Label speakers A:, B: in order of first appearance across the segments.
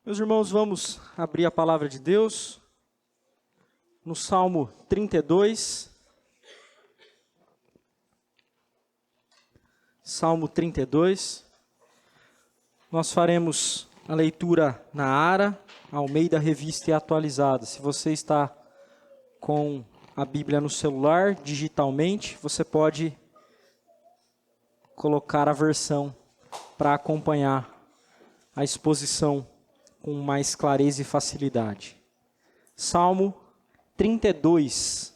A: Meus irmãos, vamos abrir a palavra de Deus no Salmo 32. Salmo 32. Nós faremos a leitura na ARA, Almeida Revista e Atualizada. Se você está com a Bíblia no celular, digitalmente, você pode colocar a versão para acompanhar a exposição com mais clareza e facilidade. Salmo 32.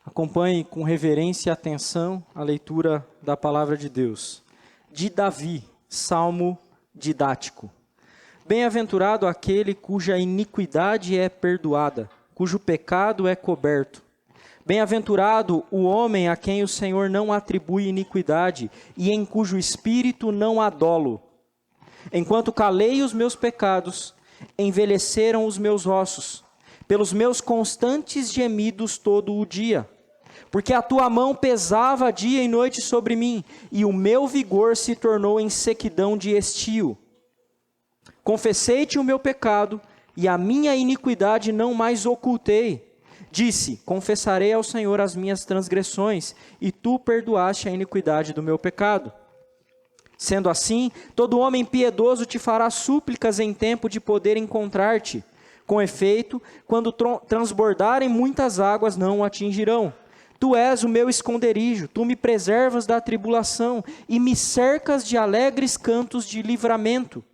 A: Acompanhe com reverência e atenção a leitura da palavra de Deus. De Davi, salmo didático. Bem-aventurado aquele cuja iniquidade é perdoada, cujo pecado é coberto. Bem-aventurado o homem a quem o Senhor não atribui iniquidade e em cujo espírito não há dolo. Enquanto calei os meus pecados, envelheceram os meus ossos, pelos meus constantes gemidos todo o dia. Porque a tua mão pesava dia e noite sobre mim, e o meu vigor se tornou em sequidão de estio. Confessei-te o meu pecado, e a minha iniquidade não mais ocultei. Disse, confessarei ao Senhor as minhas transgressões, e tu perdoaste a iniquidade do meu pecado. Sendo assim, todo homem piedoso te fará súplicas em tempo de poder encontrar-te. Com efeito, quando transbordarem muitas águas, não o atingirão. Tu és o meu esconderijo, tu me preservas da tribulação, e me cercas de alegres cantos de livramento.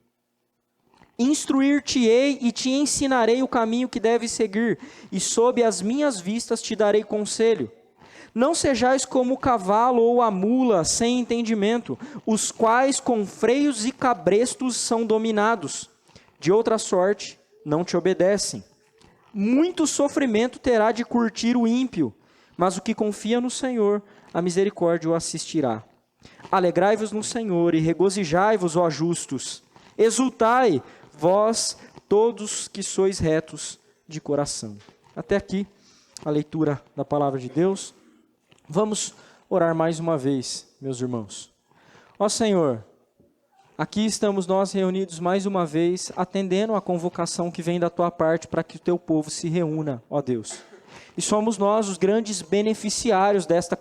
A: Instruir-te-ei e te ensinarei o caminho que deves seguir, e sob as minhas vistas te darei conselho. Não sejais como o cavalo ou a mula sem entendimento, os quais com freios e cabrestos são dominados. De outra sorte, não te obedecem. Muito sofrimento terá de curtir o ímpio, mas o que confia no Senhor, a misericórdia o assistirá. Alegrai-vos no Senhor e regozijai-vos, ó justos. Exultai, vós todos que sois retos de coração. Até aqui a leitura da palavra de Deus. Vamos orar mais uma vez, meus irmãos. Ó Senhor, aqui estamos nós reunidos mais uma vez, atendendo a convocação que vem da tua parte para que o teu povo se reúna, ó Deus. E somos nós os grandes beneficiários desta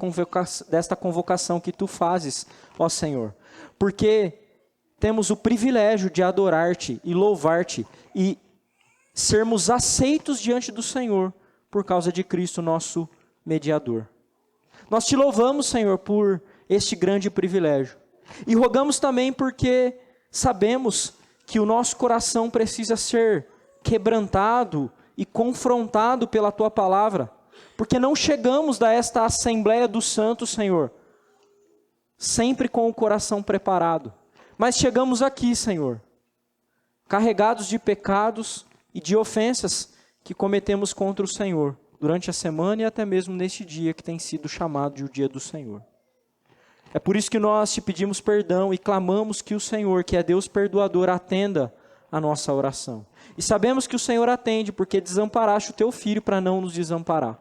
A: convocação que tu fazes, ó Senhor. Porque temos o privilégio de adorar-te e louvar-te e sermos aceitos diante do Senhor por causa de Cristo, nosso mediador. Nós te louvamos, Senhor, por este grande privilégio. E rogamos também porque sabemos que o nosso coração precisa ser quebrantado e confrontado pela tua palavra. Porque não chegamos a esta Assembleia dos Santos, Senhor, sempre com o coração preparado. Mas chegamos aqui, Senhor, carregados de pecados e de ofensas que cometemos contra o Senhor durante a semana e até mesmo neste dia que tem sido chamado de o dia do Senhor. É por isso que nós te pedimos perdão e clamamos que o Senhor, que é Deus perdoador, atenda a nossa oração. E sabemos que o Senhor atende porque desamparaste o teu Filho para não nos desamparar.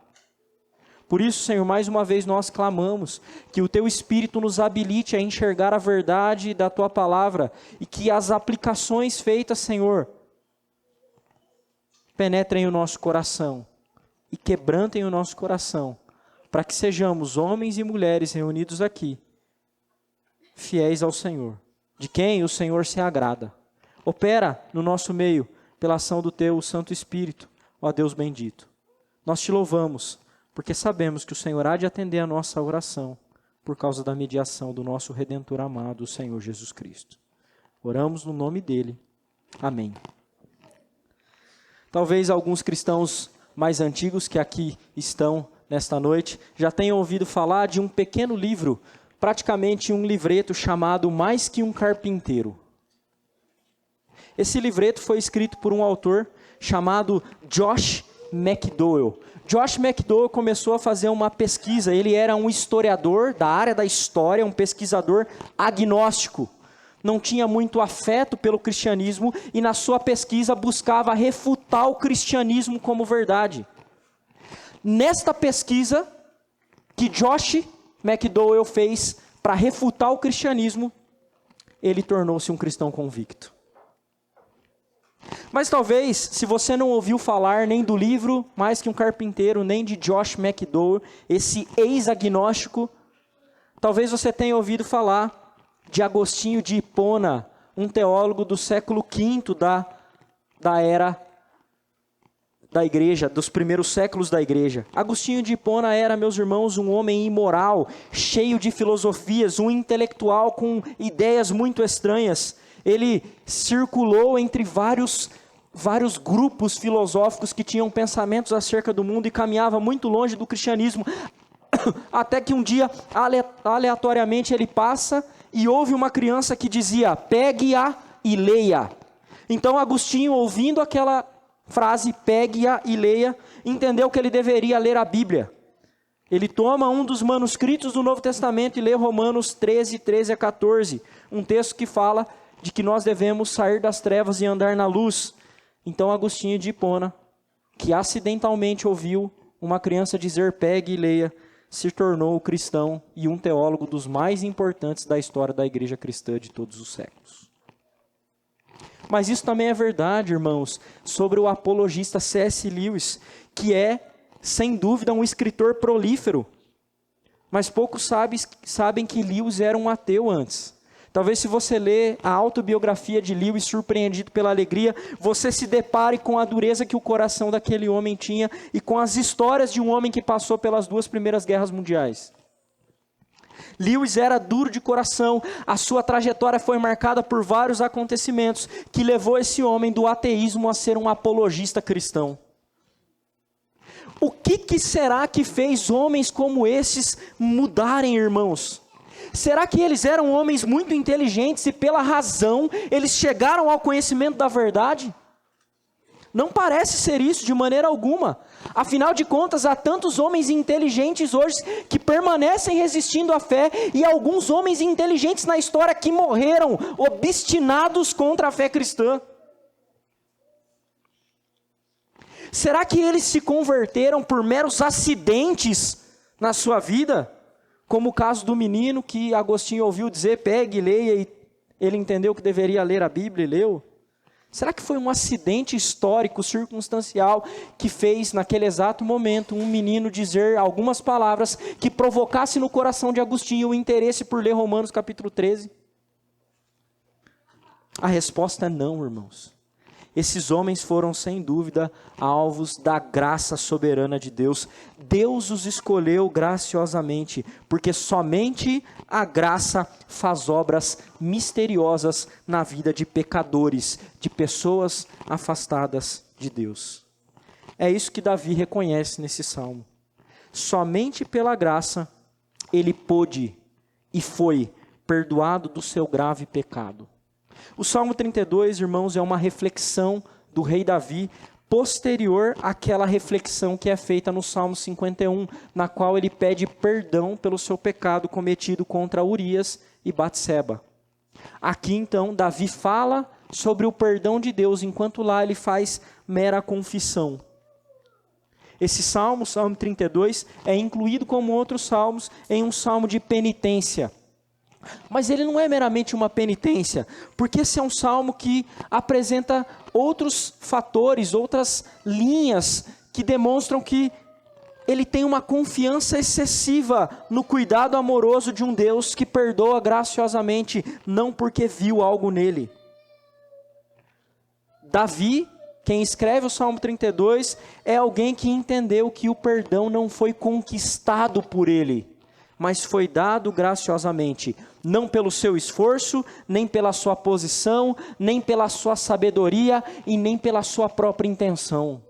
A: Por isso, Senhor, mais uma vez nós clamamos que o teu Espírito nos habilite a enxergar a verdade da tua palavra e que as aplicações feitas, Senhor, penetrem o nosso coração e quebrantem o nosso coração, para que sejamos homens e mulheres reunidos aqui, fiéis ao Senhor, de quem o Senhor se agrada. Opera no nosso meio pela ação do teu Santo Espírito, ó Deus bendito. Nós te louvamos, porque sabemos que o Senhor há de atender a nossa oração, por causa da mediação do nosso Redentor amado, o Senhor Jesus Cristo. Oramos no nome dele. Amém. Talvez alguns cristãos mais antigos que aqui estão nesta noite já tenham ouvido falar de um pequeno livro, praticamente um livreto chamado Mais que um Carpinteiro. Esse livreto foi escrito por um autor chamado Josh McDowell. Josh McDowell começou a fazer uma pesquisa. Ele era um historiador da área da história, um pesquisador agnóstico. Não tinha muito afeto pelo cristianismo e na sua pesquisa buscava refutar refutar o cristianismo como verdade. Nesta pesquisa que Josh McDowell fez para refutar o cristianismo, ele tornou-se um cristão convicto. Mas talvez, se você não ouviu falar nem do livro Mais que um Carpinteiro, nem de Josh McDowell, esse ex-agnóstico, talvez você tenha ouvido falar de Agostinho de Hipona, um teólogo do século V da era da igreja, dos primeiros séculos da igreja. Agostinho de Hipona era, meus irmãos, um homem imoral, cheio de filosofias, um intelectual com ideias muito estranhas. Ele circulou entre vários grupos filosóficos que tinham pensamentos acerca do mundo e caminhava muito longe do cristianismo, até que um dia, aleatoriamente, ele passa e ouve uma criança que dizia: pegue-a e leia. Então Agostinho, ouvindo aquela frase, pegue-a e leia, entendeu que ele deveria ler a Bíblia. Ele toma um dos manuscritos do Novo Testamento e lê Romanos 13 a 14, um texto que fala de que nós devemos sair das trevas e andar na luz. Então Agostinho de Hipona, que acidentalmente ouviu uma criança dizer pegue e leia, se tornou o cristão e um teólogo dos mais importantes da história da igreja cristã de todos os séculos. Mas isso também é verdade, irmãos, sobre o apologista C.S. Lewis, que é, sem dúvida, um escritor prolífero. Mas poucos sabem que Lewis era um ateu antes. Talvez, se você ler a autobiografia de Lewis, surpreendido pela alegria, você se depare com a dureza que o coração daquele homem tinha e com as histórias de um homem que passou pelas 2 primeiras guerras mundiais. Lewis era duro de coração, a sua trajetória foi marcada por vários acontecimentos que levou esse homem do ateísmo a ser um apologista cristão. O que será que fez homens como esses mudarem, irmãos? Será que eles eram homens muito inteligentes e pela razão eles chegaram ao conhecimento da verdade? Não parece ser isso de maneira alguma. Afinal de contas, há tantos homens inteligentes hoje que permanecem resistindo à fé e alguns homens inteligentes na história que morreram obstinados contra a fé cristã. Será que eles se converteram por meros acidentes na sua vida? Como o caso do menino que Agostinho ouviu dizer, pegue e leia, e ele entendeu que deveria ler a Bíblia e leu. Será que foi um acidente histórico, circunstancial, que fez naquele exato momento um menino dizer algumas palavras que provocasse no coração de Agostinho o interesse por ler Romanos capítulo 13? A resposta é não, irmãos. Esses homens foram, sem dúvida, alvos da graça soberana de Deus. Deus os escolheu graciosamente, porque somente a graça faz obras misteriosas na vida de pecadores, de pessoas afastadas de Deus. É isso que Davi reconhece nesse salmo. Somente pela graça ele pôde e foi perdoado do seu grave pecado. O Salmo 32, irmãos, é uma reflexão do rei Davi, posterior àquela reflexão que é feita no Salmo 51, na qual ele pede perdão pelo seu pecado cometido contra Urias e Batseba. Aqui, então, Davi fala sobre o perdão de Deus, enquanto lá ele faz mera confissão. Esse salmo, Salmo 32, é incluído como outros salmos em um salmo de penitência. Mas ele não é meramente uma penitência, porque esse é um salmo que apresenta outros fatores, outras linhas que demonstram que ele tem uma confiança excessiva no cuidado amoroso de um Deus que perdoa graciosamente, não porque viu algo nele. Davi, quem escreve o Salmo 32, é alguém que entendeu que o perdão não foi conquistado por ele, mas foi dado graciosamente, não pelo seu esforço, nem pela sua posição, nem pela sua sabedoria e nem pela sua própria intenção.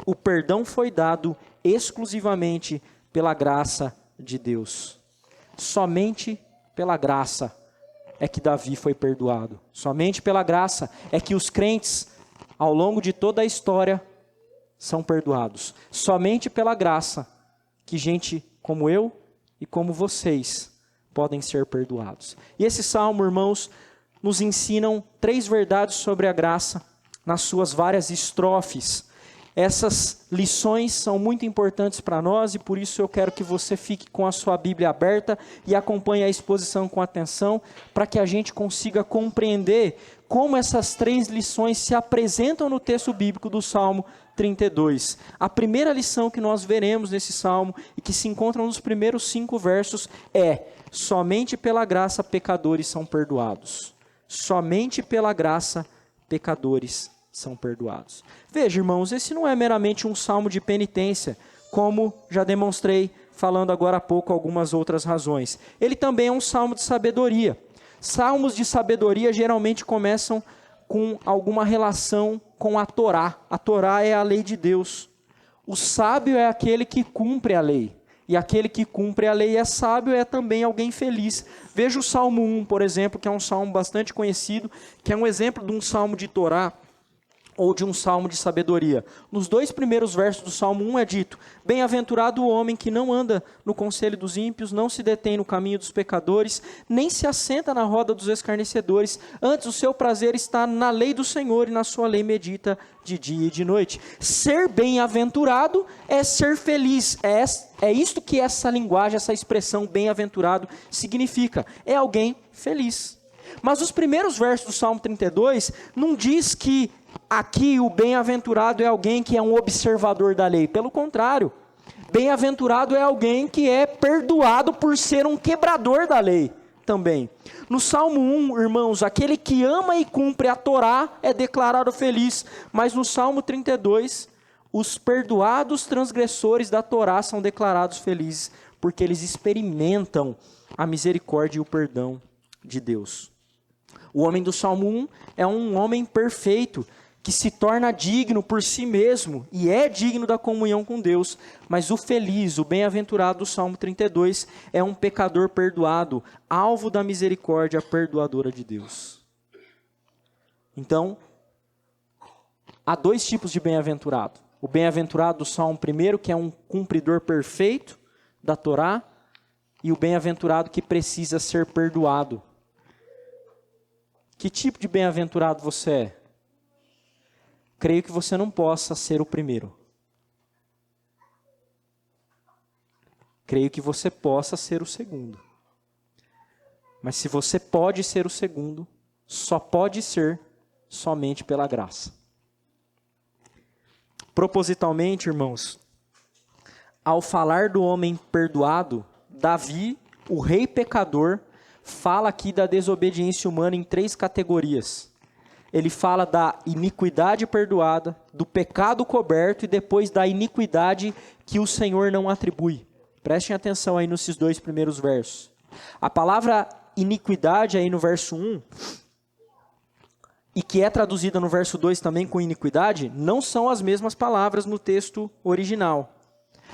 A: O perdão foi dado exclusivamente pela graça de Deus. Somente pela graça é que Davi foi perdoado. Somente pela graça é que os crentes, ao longo de toda a história, são perdoados. Somente pela graça que gente como eu e como vocês podem ser perdoados. E esse salmo, irmãos, nos ensinam 3 verdades sobre a graça nas suas várias estrofes. Essas lições são muito importantes para nós e por isso eu quero que você fique com a sua Bíblia aberta e acompanhe a exposição com atenção, para que a gente consiga compreender como essas 3 lições se apresentam no texto bíblico do Salmo 32. A primeira lição que nós veremos nesse salmo e que se encontra nos primeiros 5 versos é: somente pela graça pecadores são perdoados. Somente pela graça pecadores são perdoados. Veja, irmãos, esse não é meramente um salmo de penitência, como já demonstrei falando agora há pouco algumas outras razões. Ele também é um salmo de sabedoria. Salmos de sabedoria geralmente começam com alguma relação com a Torá. A Torá é a lei de Deus. O sábio é aquele que cumpre a lei. E aquele que cumpre a lei é sábio, é também alguém feliz. Veja o Salmo 1, por exemplo, que é um salmo bastante conhecido, que é um exemplo de um salmo de Torá, ou de um salmo de sabedoria. Nos 2 primeiros versos do Salmo 1 é dito: bem-aventurado o homem que não anda no conselho dos ímpios, não se detém no caminho dos pecadores, nem se assenta na roda dos escarnecedores, antes o seu prazer está na lei do Senhor e na sua lei medita de dia e de noite. Ser bem-aventurado é ser feliz, é isto que essa linguagem, essa expressão bem-aventurado significa, é alguém feliz. Mas os primeiros versos do Salmo 32 não diz que aqui o bem-aventurado é alguém que é um observador da lei. Pelo contrário, bem-aventurado é alguém que é perdoado por ser um quebrador da lei também. No Salmo 1, irmãos, aquele que ama e cumpre a Torá é declarado feliz. Mas no Salmo 32, os perdoados transgressores da Torá são declarados felizes, porque eles experimentam a misericórdia e o perdão de Deus. O homem do Salmo 1 é um homem perfeito, que se torna digno por si mesmo, e é digno da comunhão com Deus. Mas o feliz, o bem-aventurado do Salmo 32, é um pecador perdoado, alvo da misericórdia perdoadora de Deus. Então, há 2 tipos de bem-aventurado. O bem-aventurado do Salmo 1, que é um cumpridor perfeito da Torá, e o bem-aventurado que precisa ser perdoado. Que tipo de bem-aventurado você é? Creio que você não possa ser o primeiro. Creio que você possa ser o segundo. Mas se você pode ser o segundo, só pode ser somente pela graça. Propositalmente, irmãos, ao falar do homem perdoado, Davi, o rei pecador, fala aqui da desobediência humana em 3 categorias. Ele fala da iniquidade perdoada, do pecado coberto e depois da iniquidade que o Senhor não atribui. Prestem atenção aí nesses 2 primeiros versos. A palavra iniquidade aí no verso 1, e que é traduzida no verso 2 também com iniquidade, não são as mesmas palavras no texto original.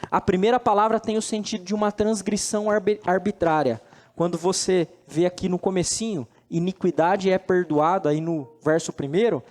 A: A primeira palavra tem o sentido de uma transgressão arbitrária. Quando você vê aqui no comecinho, iniquidade é perdoada, aí no verso 1,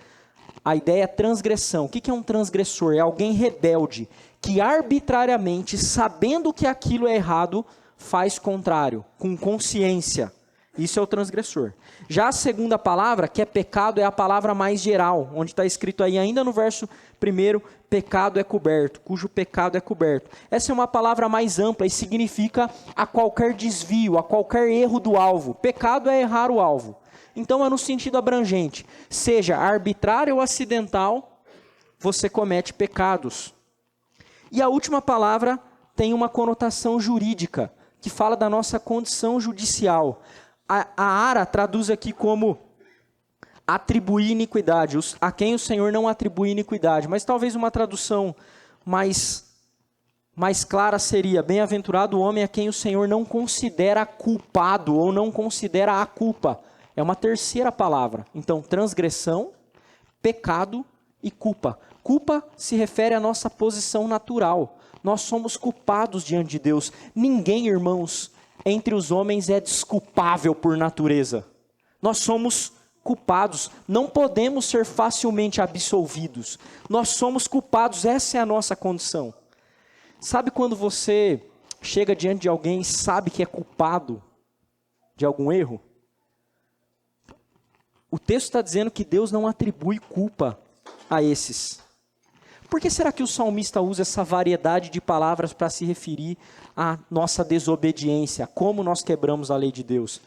A: a ideia é transgressão. O que é um transgressor? É alguém rebelde, que arbitrariamente, sabendo que aquilo é errado, faz contrário, com consciência. Isso é o transgressor. Já a segunda palavra, que é pecado, é a palavra mais geral, onde está escrito aí ainda no verso 1, pecado é coberto, cujo pecado é coberto. Essa é uma palavra mais ampla e significa a qualquer desvio, a qualquer erro do alvo. Pecado é errar o alvo. Então é no sentido abrangente. Seja arbitrário ou acidental, você comete pecados. E a última palavra tem uma conotação jurídica, que fala da nossa condição judicial. A Ara traduz aqui como atribuir iniquidade, a quem o Senhor não atribui iniquidade. Mas talvez uma tradução mais clara seria: bem-aventurado o homem a quem o Senhor não considera culpado ou não considera a culpa. É uma terceira palavra. Então, transgressão, pecado e culpa. Culpa se refere à nossa posição natural. Nós somos culpados diante de Deus. Ninguém, irmãos, entre os homens é desculpável por natureza. Nós somos culpados, não podemos ser facilmente absolvidos. Nós somos culpados, essa é a nossa condição. Sabe quando você chega diante de alguém e sabe que é culpado de algum erro? O texto está dizendo que Deus não atribui culpa a esses. Por que será que o salmista usa essa variedade de palavras para se referir à nossa desobediência, como nós quebramos a lei de Deus?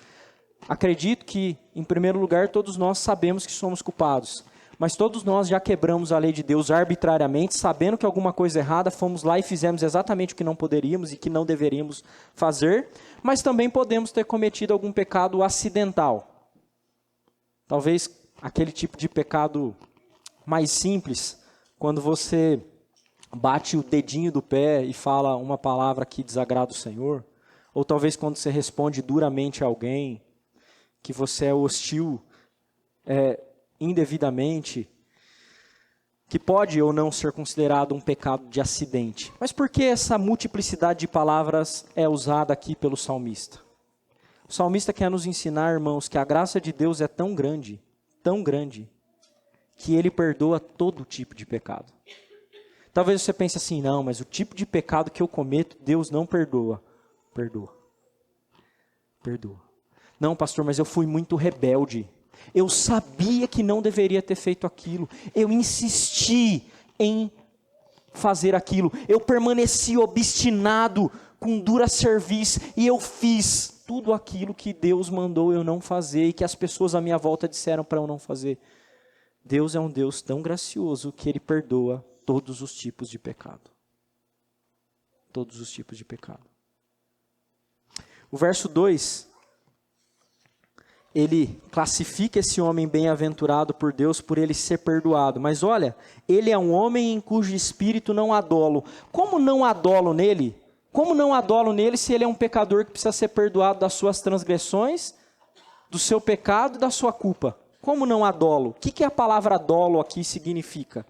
A: Acredito que, em primeiro lugar, todos nós sabemos que somos culpados, mas todos nós já quebramos a lei de Deus arbitrariamente, sabendo que alguma coisa errada, fomos lá e fizemos exatamente o que não poderíamos e que não deveríamos fazer, mas também podemos ter cometido algum pecado acidental. Talvez aquele tipo de pecado mais simples, quando você bate o dedinho do pé e fala uma palavra que desagrada o Senhor, ou talvez quando você responde duramente a alguém, que você é hostil indevidamente, que pode ou não ser considerado um pecado de acidente. Mas por que essa multiplicidade de palavras é usada aqui pelo salmista? O salmista quer nos ensinar, irmãos, que a graça de Deus é tão grande, que Ele perdoa todo tipo de pecado. Talvez você pense assim, não, mas o tipo de pecado que eu cometo, Deus não perdoa. Perdoa. Não, pastor, mas eu fui muito rebelde. Eu sabia que não deveria ter feito aquilo. Eu insisti em fazer aquilo. Eu permaneci obstinado, com dura cerviz, e eu fiz tudo aquilo que Deus mandou eu não fazer e que as pessoas à minha volta disseram para eu não fazer. Deus é um Deus tão gracioso que Ele perdoa todos os tipos de pecado. Todos os tipos de pecado. O verso 2, ele classifica esse homem bem-aventurado por Deus por ele ser perdoado. Mas olha, ele é um homem em cujo espírito não há dolo. Como não há dolo nele? Como não há dolo nele se ele é um pecador que precisa ser perdoado das suas transgressões, do seu pecado e da sua culpa? Como não há dolo? O que a palavra dolo aqui significa?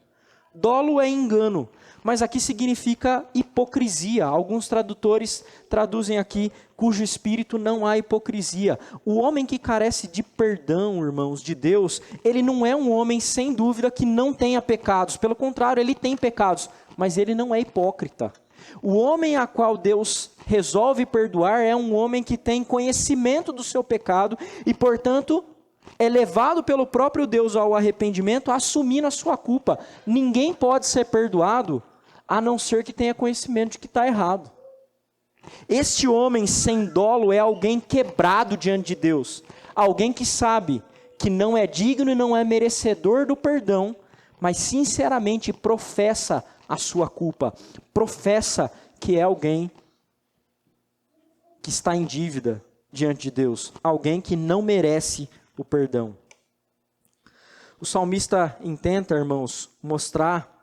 A: Dolo é engano, mas aqui significa hipocrisia. Alguns tradutores traduzem aqui, cujo espírito não há hipocrisia. O homem que carece de perdão, irmãos, de Deus, ele não é um homem sem dúvida que não tenha pecados. Pelo contrário, ele tem pecados, mas ele não é hipócrita. O homem a qual Deus resolve perdoar é um homem que tem conhecimento do seu pecado e, portanto, é levado pelo próprio Deus ao arrependimento, assumindo a sua culpa. Ninguém pode ser perdoado a não ser que tenha conhecimento de que está errado. Este homem sem dolo é alguém quebrado diante de Deus. Alguém que sabe que não é digno e não é merecedor do perdão, mas sinceramente professa a sua culpa. Professa que é alguém que está em dívida diante de Deus. Alguém que não merece o perdão. O salmista intenta, irmãos, mostrar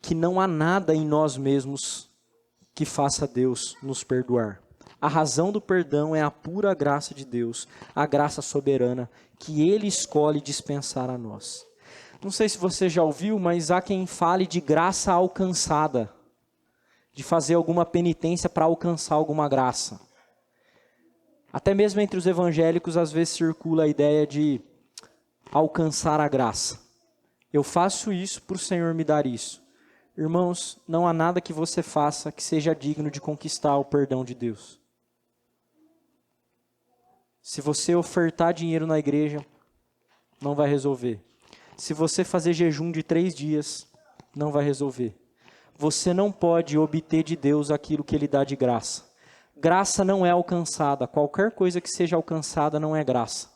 A: que não há nada em nós mesmos que faça Deus nos perdoar. A razão do perdão é a pura graça de Deus, a graça soberana que Ele escolhe dispensar a nós. Não sei se você já ouviu, mas há quem fale de graça alcançada, de fazer alguma penitência para alcançar alguma graça. Até mesmo entre os evangélicos, às vezes circula a ideia de alcançar a graça. Eu faço isso para o Senhor me dar isso. Irmãos, não há nada que você faça que seja digno de conquistar o perdão de Deus. Se você ofertar dinheiro na igreja, não vai resolver. Se você fazer jejum de 3 dias, não vai resolver. Você não pode obter de Deus aquilo que Ele dá de graça. Graça não é alcançada. Qualquer coisa que seja alcançada não é graça.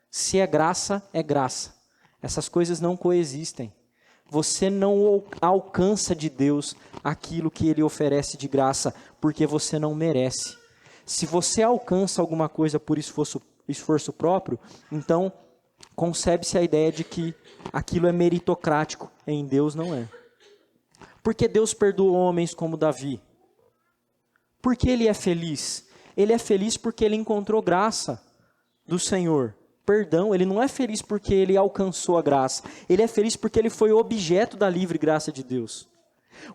A: Se é graça, é graça. Essas coisas não coexistem. Você não alcança de Deus aquilo que Ele oferece de graça, porque você não merece. Se você alcança alguma coisa por esforço próprio, então concebe-se a ideia de que aquilo é meritocrático. Em Deus não é. Porque Deus perdoou homens como Davi. Porque Ele é feliz? Ele é feliz porque Ele encontrou graça do Senhor. Perdão, Ele não é feliz porque Ele alcançou a graça. Ele é feliz porque Ele foi objeto da livre graça de Deus.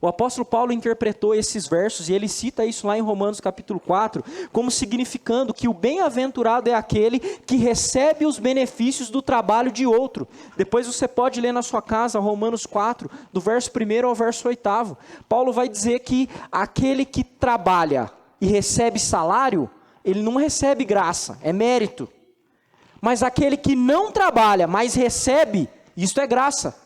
A: O apóstolo Paulo interpretou esses versos, e ele cita isso lá em Romanos capítulo 4, como significando que o bem-aventurado é aquele que recebe os benefícios do trabalho de outro. Depois você pode ler na sua casa Romanos 4, do verso 1 ao verso 8. Paulo vai dizer que aquele que trabalha e recebe salário, ele não recebe graça, é mérito. Mas aquele que não trabalha, mas recebe, isto é graça.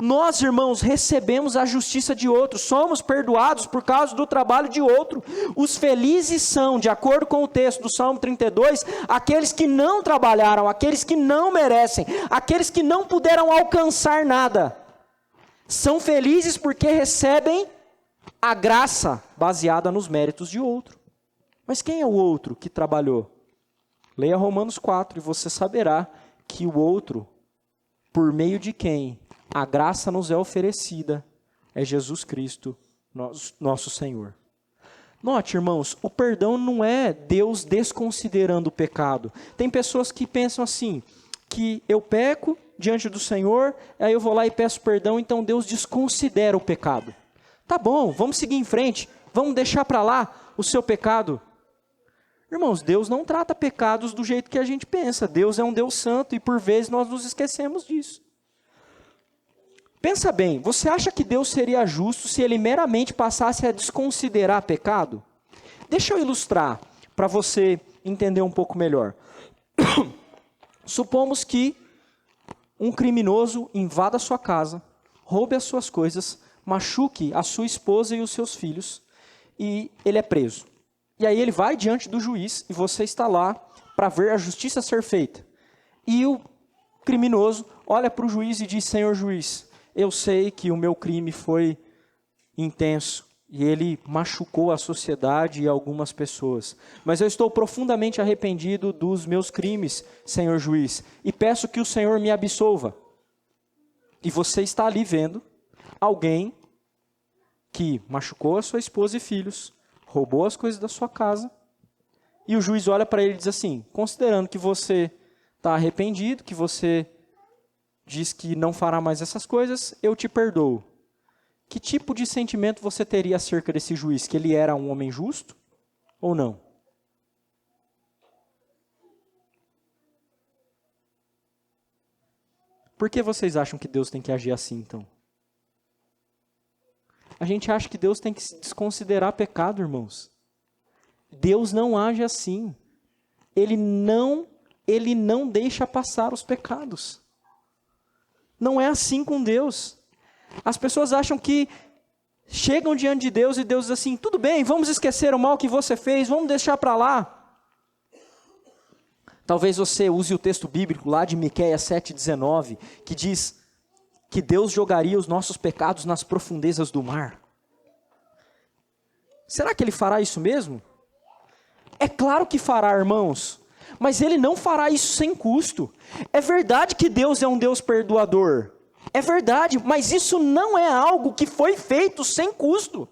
A: Nós, irmãos, recebemos a justiça de outro, somos perdoados por causa do trabalho de outro. Os felizes são, de acordo com o texto do Salmo 32, aqueles que não trabalharam, aqueles que não merecem, aqueles que não puderam alcançar nada. São felizes porque recebem a graça baseada nos méritos de outro. Mas quem é o outro que trabalhou? Leia Romanos 4 e você saberá que o outro, por meio de quem a graça nos é oferecida, é Jesus Cristo, nosso Senhor. Note, irmãos, o perdão não é Deus desconsiderando o pecado. Tem pessoas que pensam assim, que eu peco diante do Senhor, aí eu vou lá e peço perdão, então Deus desconsidera o pecado. Tá bom, vamos seguir em frente, vamos deixar para lá o seu pecado. Irmãos, Deus não trata pecados do jeito que a gente pensa. Deus é um Deus santo e por vezes nós nos esquecemos disso. Pensa bem, você acha que Deus seria justo se Ele meramente passasse a desconsiderar pecado? Deixa eu ilustrar para você entender um pouco melhor. Supomos que um criminoso invada a sua casa, roube as suas coisas, machuque a sua esposa e os seus filhos e ele é preso. E aí ele vai diante do juiz e você está lá para ver a justiça ser feita. E o criminoso olha para o juiz e diz: Senhor juiz, eu sei que o meu crime foi intenso e ele machucou a sociedade e algumas pessoas. Mas eu estou profundamente arrependido dos meus crimes, Senhor juiz, e peço que o Senhor me absolva. E você está ali vendo alguém que machucou a sua esposa e filhos, roubou as coisas da sua casa, e o juiz olha para ele e diz assim: considerando que você está arrependido, que você diz que não fará mais essas coisas, eu te perdoo. Que tipo de sentimento você teria acerca desse juiz? Que ele era um homem justo ou não? Por que vocês acham que Deus tem que agir assim, então? A gente acha que Deus tem que desconsiderar pecado, irmãos. Deus não age assim. Ele não deixa passar os pecados. Não é assim com Deus. As pessoas acham que chegam diante de Deus e Deus diz assim: tudo bem, vamos esquecer o mal que você fez, vamos deixar para lá. Talvez você use o texto bíblico lá de Miqueias 7,19, que diz que Deus jogaria os nossos pecados nas profundezas do mar. Será que Ele fará isso mesmo? É claro que fará, irmãos, mas Ele não fará isso sem custo. É verdade que Deus é um Deus perdoador, é verdade, mas isso não é algo que foi feito sem custo.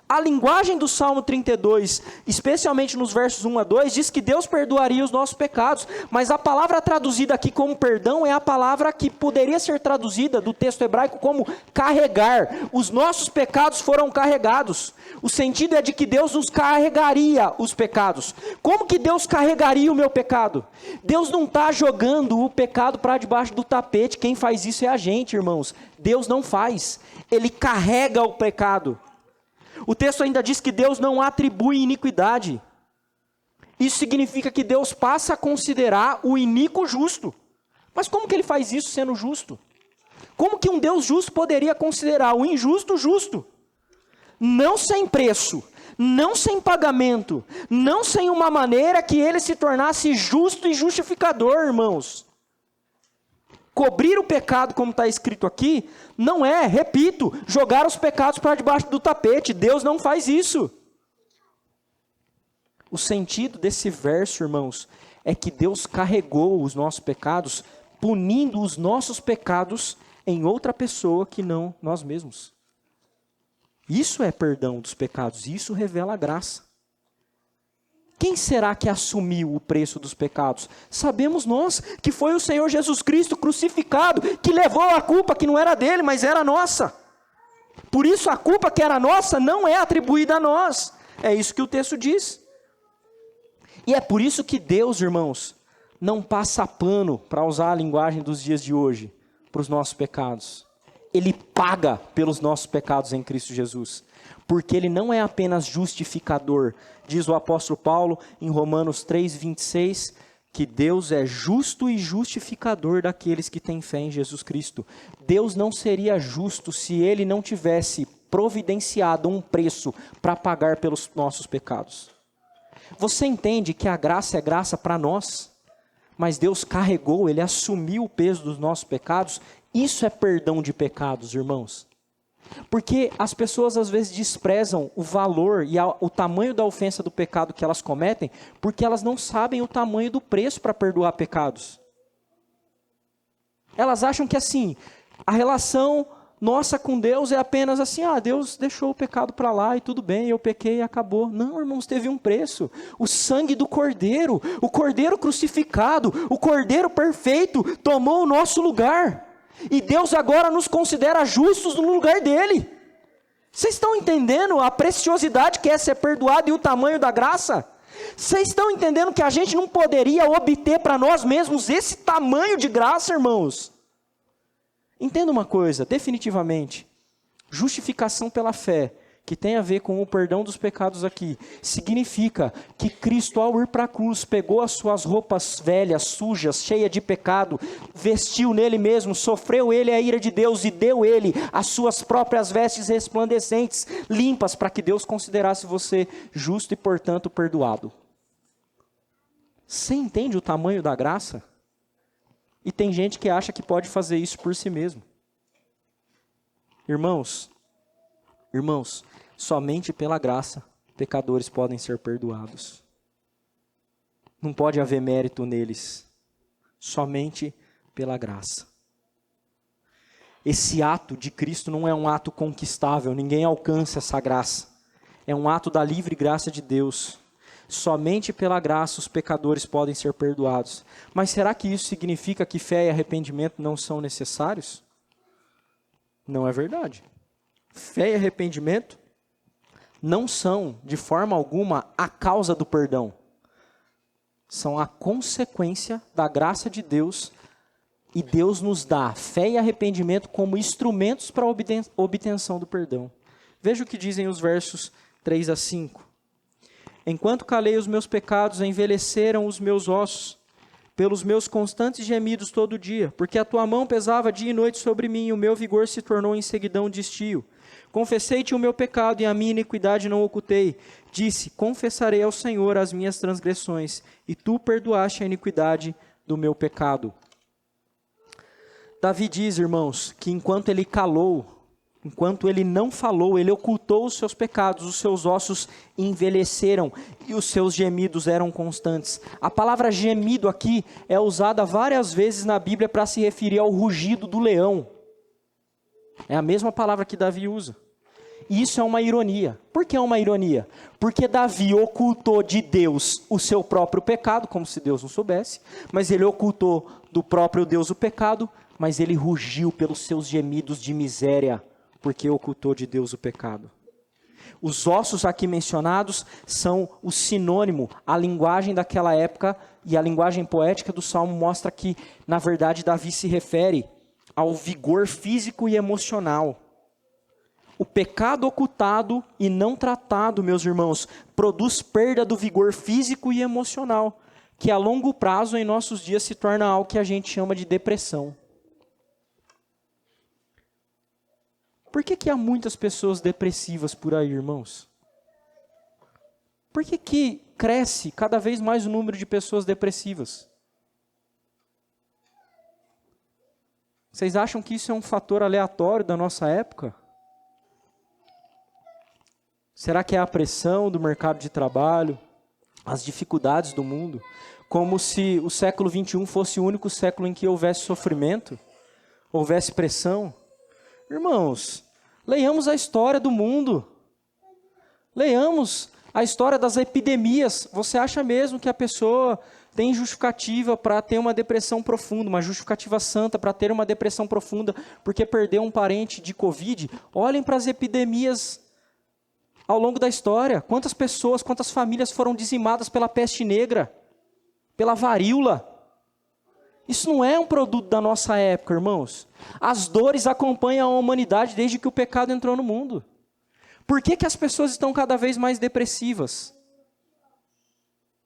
A: A linguagem do Salmo 32, especialmente nos versos 1 a 2, diz que Deus perdoaria os nossos pecados, mas a palavra traduzida aqui como perdão é a palavra que poderia ser traduzida do texto hebraico como carregar. Os nossos pecados foram carregados. O sentido é de que Deus nos carregaria os pecados. Como que Deus carregaria o meu pecado? Deus não está jogando o pecado para debaixo do tapete. Quem faz isso é a gente, irmãos. Deus não faz. Ele carrega o pecado. O texto ainda diz que Deus não atribui iniquidade. Isso significa que Deus passa a considerar o iníquo justo. Mas como que Ele faz isso sendo justo? Como que um Deus justo poderia considerar o injusto justo? Não sem preço, não sem pagamento, não sem uma maneira que Ele se tornasse justo e justificador, irmãos. Cobrir o pecado, como está escrito aqui, não é, repito, jogar os pecados para debaixo do tapete. Deus não faz isso. O sentido desse verso, irmãos, é que Deus carregou os nossos pecados, punindo os nossos pecados em outra pessoa que não nós mesmos. Isso é perdão dos pecados, isso revela a graça. Quem será que assumiu o preço dos pecados? Sabemos nós que foi o Senhor Jesus Cristo crucificado, que levou a culpa que não era dele, mas era nossa. Por isso a culpa que era nossa não é atribuída a nós. É isso que o texto diz. E é por isso que Deus, irmãos, não passa pano, para usar a linguagem dos dias de hoje, para os nossos pecados. Ele paga pelos nossos pecados em Cristo Jesus. Porque Ele não é apenas justificador. Diz o apóstolo Paulo em Romanos 3:26, que Deus é justo e justificador daqueles que têm fé em Jesus Cristo. Deus não seria justo se Ele não tivesse providenciado um preço para pagar pelos nossos pecados. Você entende que a graça é graça para nós, mas Deus carregou, Ele assumiu o peso dos nossos pecados? Isso é perdão de pecados, irmãos. Porque as pessoas às vezes desprezam o valor e o tamanho da ofensa do pecado que elas cometem, porque elas não sabem o tamanho do preço para perdoar pecados. Elas acham que assim, a relação nossa com Deus é apenas assim, Deus deixou o pecado para lá e tudo bem, eu pequei e acabou. Não, irmãos, teve um preço. O sangue do Cordeiro, o Cordeiro crucificado, o Cordeiro perfeito, tomou o nosso lugar. E Deus agora nos considera justos no lugar dele. Vocês estão entendendo a preciosidade que é ser perdoado e o tamanho da graça? Vocês estão entendendo que a gente não poderia obter para nós mesmos esse tamanho de graça, irmãos? Entenda uma coisa, definitivamente, justificação pela fé, que tem a ver com o perdão dos pecados aqui, significa que Cristo, ao ir para a cruz, pegou as suas roupas velhas, sujas, cheias de pecado, vestiu nele mesmo, sofreu ele a ira de Deus e deu ele as suas próprias vestes resplandecentes, limpas, para que Deus considerasse você justo e, portanto, perdoado. Você entende o tamanho da graça? E tem gente que acha que pode fazer isso por si mesmo. Irmãos, somente pela graça, pecadores podem ser perdoados. Não pode haver mérito neles, somente pela graça. Esse ato de Cristo não é um ato conquistável, ninguém alcança essa graça. É um ato da livre graça de Deus. Somente pela graça os pecadores podem ser perdoados. Mas será que isso significa que fé e arrependimento não são necessários? Não é verdade. Fé e arrependimento não são, de forma alguma, a causa do perdão. São a consequência da graça de Deus, e Deus nos dá fé e arrependimento como instrumentos para a obtenção do perdão. Veja o que dizem os versos 3 a 5. Enquanto calei os meus pecados, envelheceram os meus ossos, pelos meus constantes gemidos todo dia, porque a tua mão pesava dia e noite sobre mim, e o meu vigor se tornou em seguidão de estio. Confessei-te o meu pecado, e a minha iniquidade não ocultei. Disse, confessarei ao Senhor as minhas transgressões, e tu perdoaste a iniquidade do meu pecado. Davi diz, irmãos, que enquanto ele calou, enquanto ele não falou, ele ocultou os seus pecados, os seus ossos envelheceram e os seus gemidos eram constantes. A palavra gemido aqui é usada várias vezes na Bíblia para se referir ao rugido do leão. É a mesma palavra que Davi usa. E isso é uma ironia. Por que é uma ironia? Porque Davi ocultou de Deus o seu próprio pecado, como se Deus não soubesse, mas ele ocultou do próprio Deus o pecado, mas ele rugiu pelos seus gemidos de miséria, porque ocultou de Deus o pecado. Os ossos aqui mencionados são o sinônimo, a linguagem daquela época, e a linguagem poética do Salmo mostra que, na verdade, Davi se refere ao vigor físico e emocional. O pecado ocultado e não tratado, meus irmãos, produz perda do vigor físico e emocional, que a longo prazo em nossos dias se torna algo que a gente chama de depressão. Por que há muitas pessoas depressivas por aí, irmãos? Por que cresce cada vez mais o número de pessoas depressivas? Vocês acham que isso é um fator aleatório da nossa época? Será que é a pressão do mercado de trabalho, as dificuldades do mundo? Como se o século XXI fosse o único século em que houvesse sofrimento, houvesse pressão? Irmãos, leiamos a história do mundo. Leiamos a história das epidemias. Você acha mesmo que a pessoa tem justificativa para ter uma depressão profunda, uma justificativa santa para ter uma depressão profunda porque perdeu um parente de Covid? Olhem para as epidemias ao longo da história. Quantas pessoas, quantas famílias foram dizimadas pela peste negra, pela varíola? Isso não é um produto da nossa época, irmãos. As dores acompanham a humanidade desde que o pecado entrou no mundo. Por que as pessoas estão cada vez mais depressivas?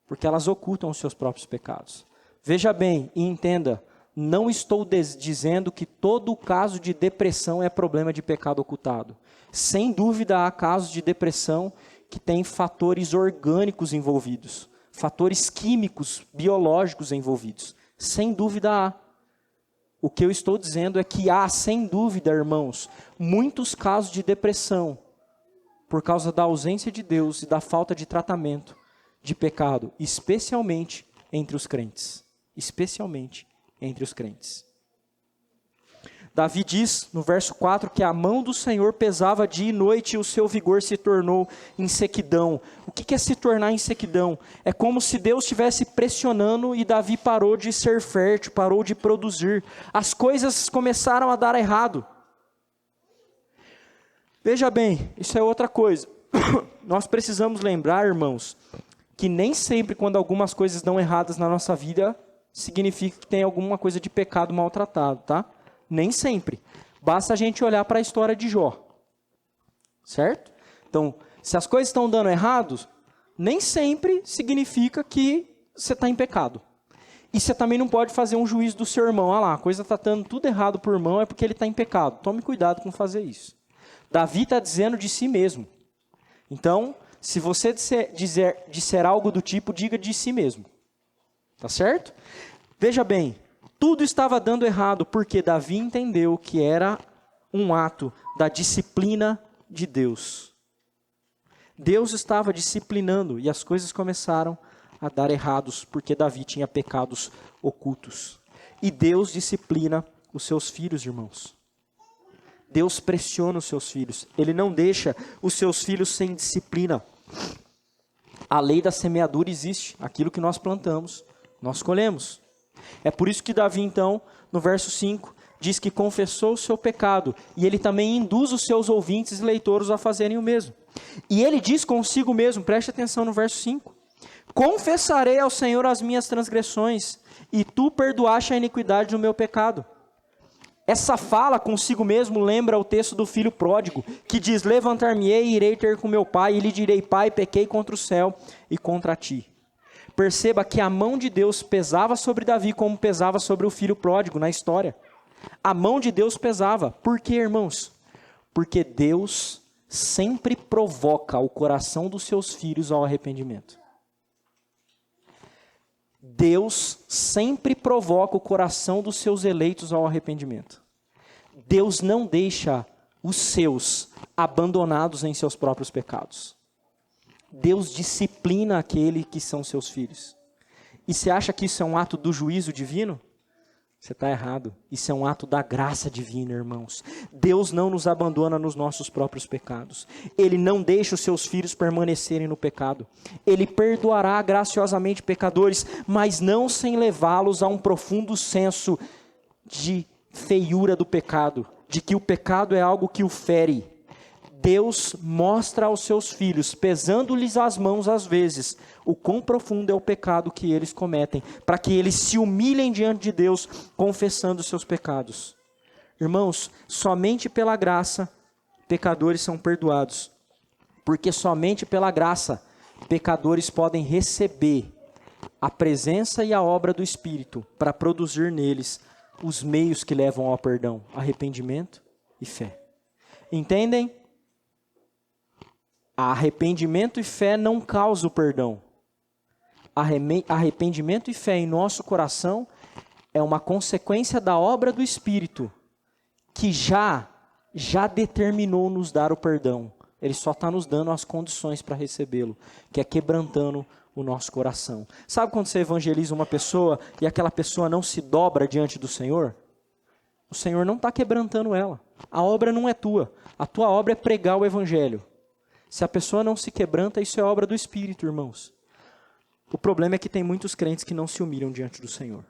A: Porque elas ocultam os seus próprios pecados. Veja bem e entenda, não estou dizendo que todo caso de depressão é problema de pecado ocultado. Sem dúvida há casos de depressão que têm fatores orgânicos envolvidos, fatores químicos, biológicos envolvidos. Sem dúvida há. O que eu estou dizendo é que há, sem dúvida, irmãos, muitos casos de depressão por causa da ausência de Deus e da falta de tratamento de pecado, especialmente entre os crentes. Especialmente entre os crentes. Davi diz no verso 4 que a mão do Senhor pesava dia e noite e o seu vigor se tornou em sequidão. O que é se tornar em sequidão? É como se Deus estivesse pressionando e Davi parou de ser fértil, parou de produzir. As coisas começaram a dar errado. Veja bem, isso é outra coisa. Nós precisamos lembrar, irmãos, que nem sempre quando algumas coisas dão erradas na nossa vida, significa que tem alguma coisa de pecado maltratado, tá? Nem sempre. Basta a gente olhar para a história de Jó. Certo? Então, se as coisas estão dando errado, nem sempre significa que você está em pecado. E você também não pode fazer um juízo do seu irmão. Ah lá, a coisa está dando tudo errado para o irmão, é porque ele está em pecado. Tome cuidado com fazer isso. Davi está dizendo de si mesmo. Então, se você disser algo do tipo, diga de si mesmo. Tá certo? Veja bem, tudo estava dando errado porque Davi entendeu que era um ato da disciplina de Deus. Deus estava disciplinando e as coisas começaram a dar errados porque Davi tinha pecados ocultos. E Deus disciplina os seus filhos, irmãos. Deus pressiona os seus filhos. Ele não deixa os seus filhos sem disciplina. A lei da semeadura existe. Aquilo que nós plantamos, nós colhemos. É por isso que Davi, então, no verso 5, diz que confessou o seu pecado. E ele também induz os seus ouvintes e leitores a fazerem o mesmo. E ele diz consigo mesmo, preste atenção no verso 5. Confessarei ao Senhor as minhas transgressões, e tu perdoaste a iniquidade do meu pecado. Essa fala consigo mesmo lembra o texto do filho pródigo, que diz, levantar-me-ei e irei ter com meu pai, e lhe direi, pai, pequei contra o céu e contra ti. Perceba que a mão de Deus pesava sobre Davi como pesava sobre o filho pródigo na história. A mão de Deus pesava. Por quê, irmãos? Porque Deus sempre provoca o coração dos seus filhos ao arrependimento. Deus sempre provoca o coração dos seus eleitos ao arrependimento. Deus não deixa os seus abandonados em seus próprios pecados. Deus disciplina aquele que são seus filhos. E você acha que isso é um ato do juízo divino? Você está errado. Isso é um ato da graça divina, irmãos. Deus não nos abandona nos nossos próprios pecados. Ele não deixa os seus filhos permanecerem no pecado. Ele perdoará graciosamente pecadores, mas não sem levá-los a um profundo senso de feiura do pecado, de que o pecado é algo que o fere. Deus mostra aos seus filhos, pesando-lhes as mãos às vezes, o quão profundo é o pecado que eles cometem, para que eles se humilhem diante de Deus, confessando os seus pecados. Irmãos, somente pela graça, pecadores são perdoados, porque somente pela graça, pecadores podem receber a presença e a obra do Espírito, para produzir neles os meios que levam ao perdão, arrependimento e fé. Entendem? Arrependimento e fé não causam o perdão. Arrependimento e fé em nosso coração é uma consequência da obra do Espírito, que já determinou nos dar o perdão. Ele só está nos dando as condições para recebê-lo, que é quebrantando o nosso coração. Sabe quando você evangeliza uma pessoa e aquela pessoa não se dobra diante do Senhor? O Senhor não está quebrantando ela. A obra não é tua. A tua obra é pregar o Evangelho. Se a pessoa não se quebranta, isso é obra do Espírito, irmãos. O problema é que tem muitos crentes que não se humilham diante do Senhor.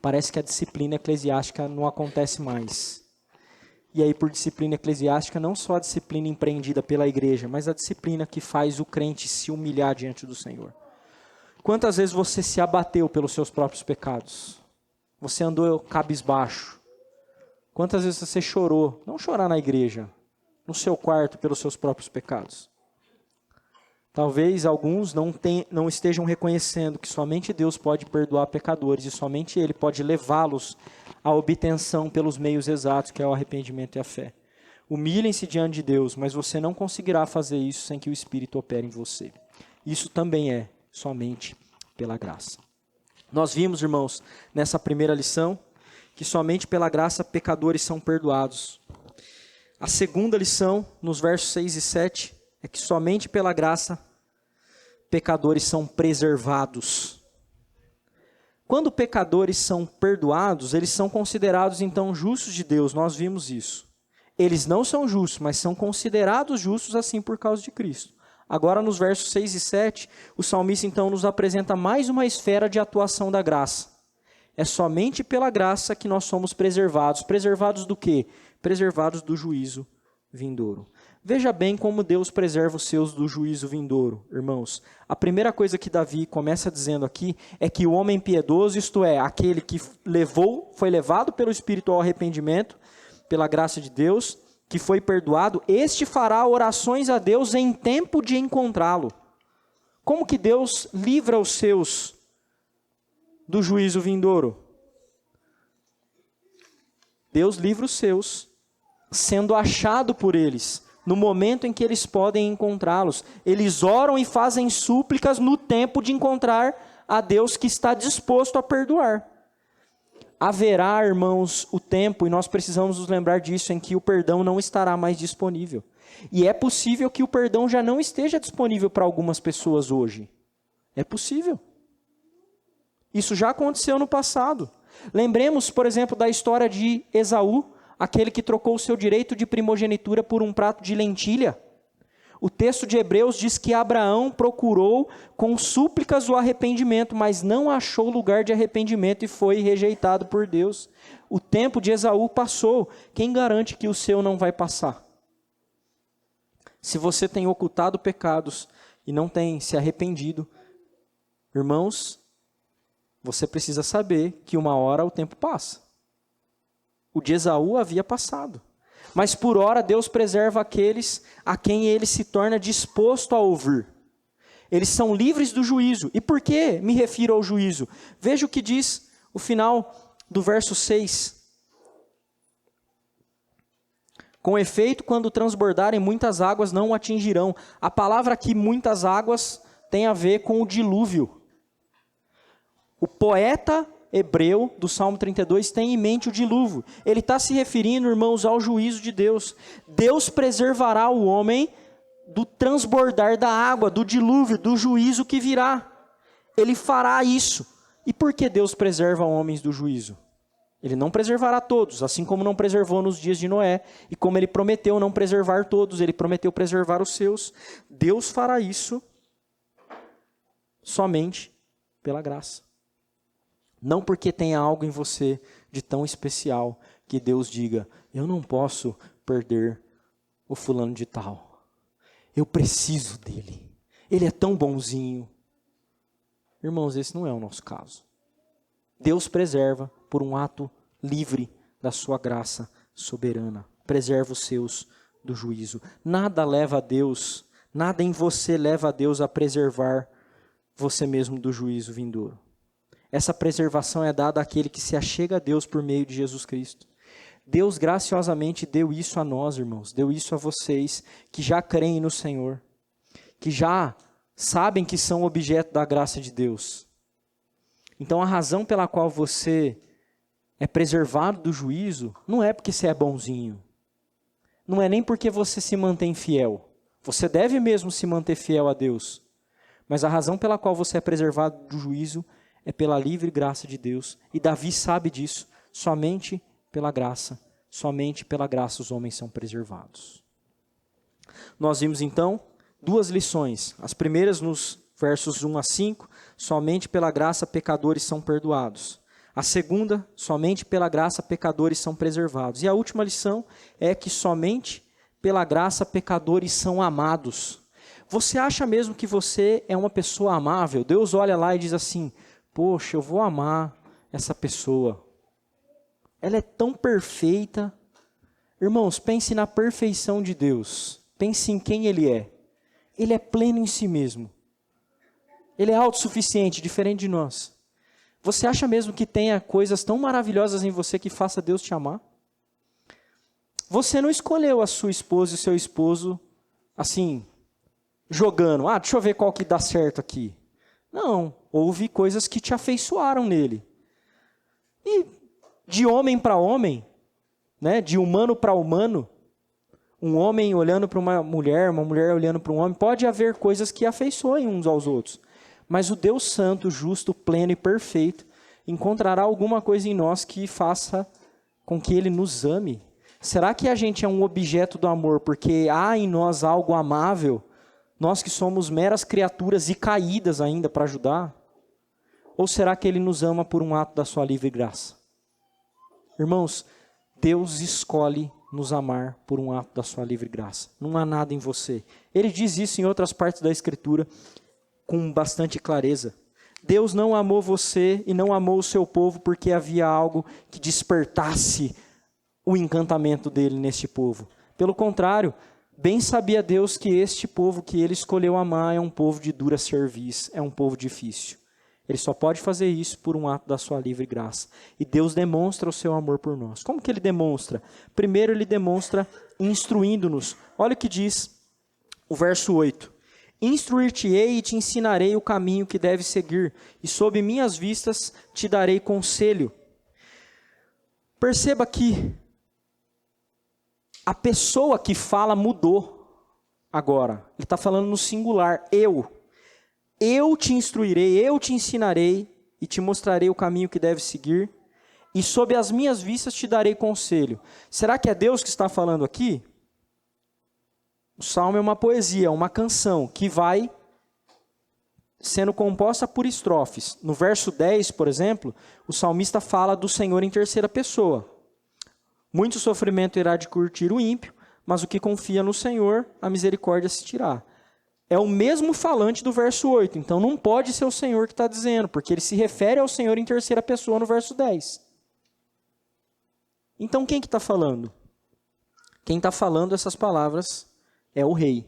A: Parece que a disciplina eclesiástica não acontece mais. E aí, por disciplina eclesiástica, não só a disciplina empreendida pela igreja, mas a disciplina que faz o crente se humilhar diante do Senhor. Quantas vezes você se abateu pelos seus próprios pecados? Você andou cabisbaixo? Quantas vezes você chorou? Não chorar na igreja, no seu quarto pelos seus próprios pecados. Talvez alguns não estejam reconhecendo que somente Deus pode perdoar pecadores e somente Ele pode levá-los à obtenção pelos meios exatos, que é o arrependimento e a fé. Humilhem-se diante de Deus, mas você não conseguirá fazer isso sem que o Espírito opere em você. Isso também é somente pela graça. Nós vimos, irmãos, nessa primeira lição, que somente pela graça pecadores são perdoados. A segunda lição, nos versos 6 e 7, é que somente pela graça pecadores são preservados. Quando pecadores são perdoados, eles são considerados então justos de Deus, nós vimos isso. Eles não são justos, mas são considerados justos assim por causa de Cristo. Agora nos versos 6 e 7, o salmista então nos apresenta mais uma esfera de atuação da graça. É somente pela graça que nós somos preservados. Preservados do quê? Preservados do juízo vindouro. Veja bem como Deus preserva os seus do juízo vindouro, irmãos. A primeira coisa que Davi começa dizendo aqui é que o homem piedoso, isto é, aquele que foi levado pelo Espírito ao arrependimento, pela graça de Deus, que foi perdoado, este fará orações a Deus em tempo de encontrá-lo. Como que Deus livra os seus do juízo vindouro? Deus livra os seus, sendo achado por eles, no momento em que eles podem encontrá-los. Eles oram e fazem súplicas no tempo de encontrar a Deus que está disposto a perdoar. Haverá, irmãos, o tempo, e nós precisamos nos lembrar disso, em que o perdão não estará mais disponível. E é possível que o perdão já não esteja disponível para algumas pessoas hoje. É possível. Isso já aconteceu no passado. Lembremos, por exemplo, da história de Esaú, aquele que trocou o seu direito de primogenitura por um prato de lentilha. O texto de Hebreus diz que Abraão procurou com súplicas o arrependimento, mas não achou lugar de arrependimento e foi rejeitado por Deus. O tempo de Esaú passou. Quem garante que o seu não vai passar? Se você tem ocultado pecados e não tem se arrependido, irmãos, você precisa saber que uma hora o tempo passa. O de Esaú havia passado. Mas por ora Deus preserva aqueles a quem ele se torna disposto a ouvir. Eles são livres do juízo. E por que me refiro ao juízo? Veja o que diz o final do verso 6. Com efeito, quando transbordarem, muitas águas não o atingirão. A palavra aqui, muitas águas, tem a ver com o dilúvio. O poeta hebreu do Salmo 32 tem em mente o dilúvio. Ele está se referindo, irmãos, ao juízo de Deus. Deus preservará o homem do transbordar da água, do dilúvio, do juízo que virá. Ele fará isso. E por que Deus preserva homens do juízo? Ele não preservará todos, assim como não preservou nos dias de Noé, e como ele prometeu não preservar todos, ele prometeu preservar os seus. Deus fará isso somente pela graça. Não porque tenha algo em você de tão especial que Deus diga, eu não posso perder o fulano de tal. Eu preciso dele. Ele é tão bonzinho. Irmãos, esse não é o nosso caso. Deus preserva por um ato livre da sua graça soberana. Preserva os seus do juízo. Nada leva a Deus, nada em você leva a Deus a preservar você mesmo do juízo vindouro. Essa preservação é dada àquele que se achega a Deus por meio de Jesus Cristo. Deus graciosamente deu isso a nós, irmãos. Deu isso a vocês que já creem no Senhor. Que já sabem que são objeto da graça de Deus. Então a razão pela qual você é preservado do juízo não é porque você é bonzinho. Não é nem porque você se mantém fiel. Você deve mesmo se manter fiel a Deus. Mas a razão pela qual você é preservado do juízo é pela livre graça de Deus. E Davi sabe disso. Somente pela graça os homens são preservados. Nós vimos então duas lições. As primeiras nos versos 1 a 5, somente pela graça pecadores são perdoados. A segunda, somente pela graça pecadores são preservados. E a última lição é que somente pela graça pecadores são amados. Você acha mesmo que você é uma pessoa amável? Deus olha lá e diz assim, poxa, eu vou amar essa pessoa. Ela é tão perfeita. Irmãos, pense na perfeição de Deus. Pense em quem Ele é. Ele é pleno em si mesmo. Ele é autossuficiente, diferente de nós. Você acha mesmo que tenha coisas tão maravilhosas em você que faça Deus te amar? Você não escolheu a sua esposa e o seu esposo, assim, jogando. Deixa eu ver qual que dá certo aqui. Não, houve coisas que te afeiçoaram nele. E de homem para homem, né, de humano para humano, um homem olhando para uma mulher olhando para um homem, pode haver coisas que afeiçoem uns aos outros. Mas o Deus santo, justo, pleno e perfeito, encontrará alguma coisa em nós que faça com que Ele nos ame. Será que a gente é um objeto do amor porque há em nós algo amável? Nós que somos meras criaturas e caídas ainda para ajudar? Ou será que Ele nos ama por um ato da sua livre graça? Irmãos, Deus escolhe nos amar por um ato da sua livre graça. Não há nada em você. Ele diz isso em outras partes da Escritura com bastante clareza. Deus não amou você e não amou o seu povo porque havia algo que despertasse o encantamento dele neste povo. Pelo contrário, bem sabia Deus que este povo que ele escolheu amar é um povo de dura cerviz, é um povo difícil. Ele só pode fazer isso por um ato da sua livre graça. E Deus demonstra o seu amor por nós. Como que ele demonstra? Primeiro ele demonstra instruindo-nos. Olha o que diz o verso 8. Instruir-te-ei e te ensinarei o caminho que deves seguir, e sob minhas vistas te darei conselho. Perceba que a pessoa que fala mudou agora. Ele está falando no singular, eu. Eu te instruirei, eu te ensinarei e te mostrarei o caminho que deve seguir. E sob as minhas vistas te darei conselho. Será que é Deus que está falando aqui? O salmo é uma poesia, uma canção que vai sendo composta por estrofes. No verso 10, por exemplo, o salmista fala do Senhor em terceira pessoa. Muito sofrimento irá de curtir o ímpio, mas o que confia no Senhor, a misericórdia assistirá. É o mesmo falante do verso 8, então não pode ser o Senhor que está dizendo, porque ele se refere ao Senhor em terceira pessoa no verso 10. Então quem que está falando? Quem está falando essas palavras é o rei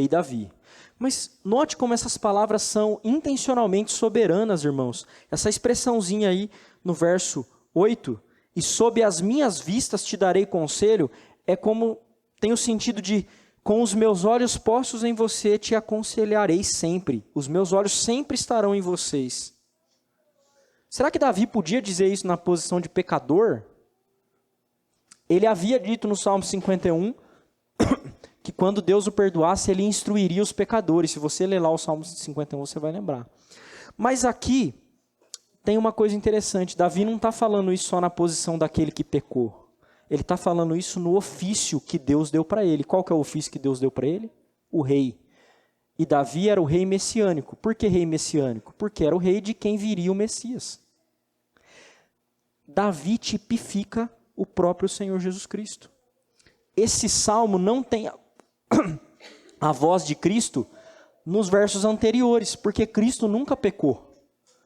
A: Davi. Mas note como essas palavras são intencionalmente soberanas, irmãos. Essa expressãozinha aí no verso 8, e sob as minhas vistas te darei conselho, é como, tem o sentido de, com os meus olhos postos em você te aconselharei sempre. Os meus olhos sempre estarão em vocês. Será que Davi podia dizer isso na posição de pecador? Ele havia dito no Salmo 51 que quando Deus o perdoasse, ele instruiria os pecadores. Se você ler lá o Salmo 51, você vai lembrar. Mas aqui tem uma coisa interessante. Davi não está falando isso só na posição daquele que pecou. Ele está falando isso no ofício que Deus deu para ele. Qual que é o ofício que Deus deu para ele? O rei. E Davi era o rei messiânico. Por que rei messiânico? Porque era o rei de quem viria o Messias. Davi tipifica o próprio Senhor Jesus Cristo. Esse salmo não tem a voz de Cristo nos versos anteriores, porque Cristo nunca pecou.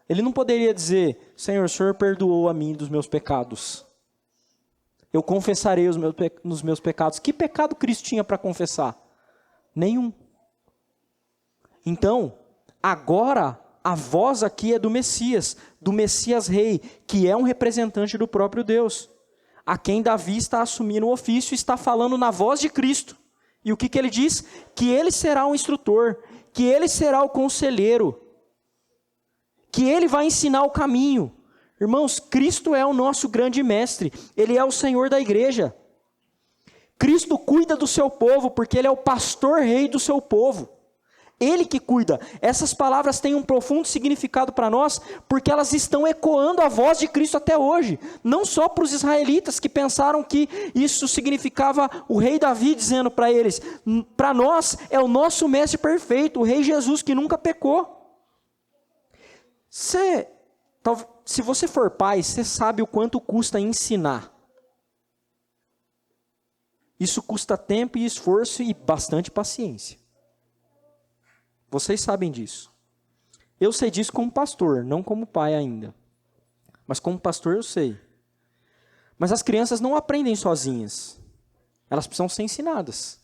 A: Ele não poderia dizer, Senhor, o Senhor perdoou a mim dos meus pecados. Eu confessarei nos meus pecados. Que pecado Cristo tinha para confessar? Nenhum. Então, agora, a voz aqui é do Messias rei, que é um representante do próprio Deus, a quem Davi está assumindo o ofício e está falando na voz de Cristo. E o que ele diz? Que ele será o instrutor, que ele será o conselheiro, que ele vai ensinar o caminho. Irmãos, Cristo é o nosso grande mestre, ele é o Senhor da igreja. Cristo cuida do seu povo, porque ele é o pastor rei do seu povo. Ele que cuida. Essas palavras têm um profundo significado para nós, porque elas estão ecoando a voz de Cristo até hoje. Não só para os israelitas que pensaram que isso significava o rei Davi dizendo para eles. Para nós é o nosso mestre perfeito, o rei Jesus que nunca pecou. Se você for pai, você sabe o quanto custa ensinar. Isso custa tempo e esforço e bastante paciência. Vocês sabem disso. Eu sei disso como pastor, não como pai ainda. Mas como pastor eu sei. Mas as crianças não aprendem sozinhas. Elas precisam ser ensinadas.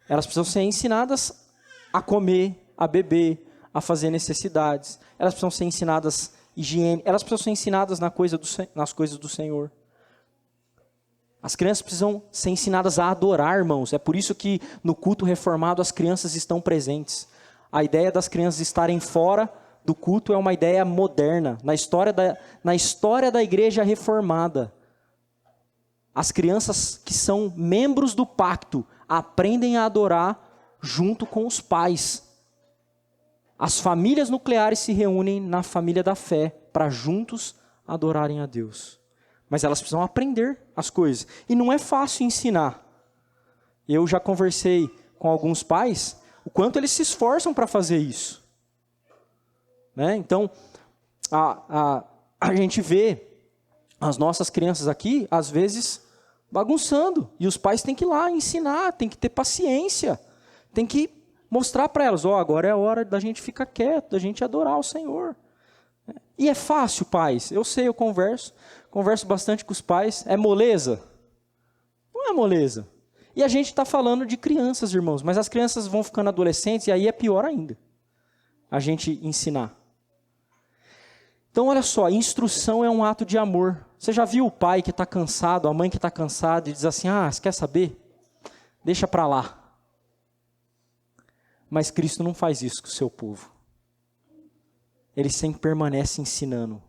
A: Elas precisam ser ensinadas a comer, a beber, a fazer necessidades. Elas precisam ser ensinadas higiene. Elas precisam ser ensinadas nas coisas do Senhor. As crianças precisam ser ensinadas a adorar, irmãos. É por isso que no culto reformado as crianças estão presentes. A ideia das crianças estarem fora do culto é uma ideia moderna. Na história da igreja reformada, as crianças que são membros do pacto aprendem a adorar junto com os pais. As famílias nucleares se reúnem na família da fé para juntos adorarem a Deus. Mas elas precisam aprender as coisas. E não é fácil ensinar. Eu já conversei com alguns pais, o quanto eles se esforçam para fazer isso. Né? Então, a gente vê as nossas crianças aqui, às vezes, bagunçando. E os pais têm que ir lá ensinar, têm que ter paciência. Tem que mostrar para elas, agora é a hora da gente ficar quieto, da gente adorar o Senhor. E é fácil, pais. Eu sei, eu converso bastante com os pais. É moleza? Não é moleza. E a gente está falando de crianças, irmãos, mas as crianças vão ficando adolescentes e aí é pior ainda, a gente ensinar. Então, olha só, instrução é um ato de amor. Você já viu o pai que está cansado, a mãe que está cansada e diz assim, você quer saber? Deixa para lá. Mas Cristo não faz isso com o seu povo. Ele sempre permanece ensinando.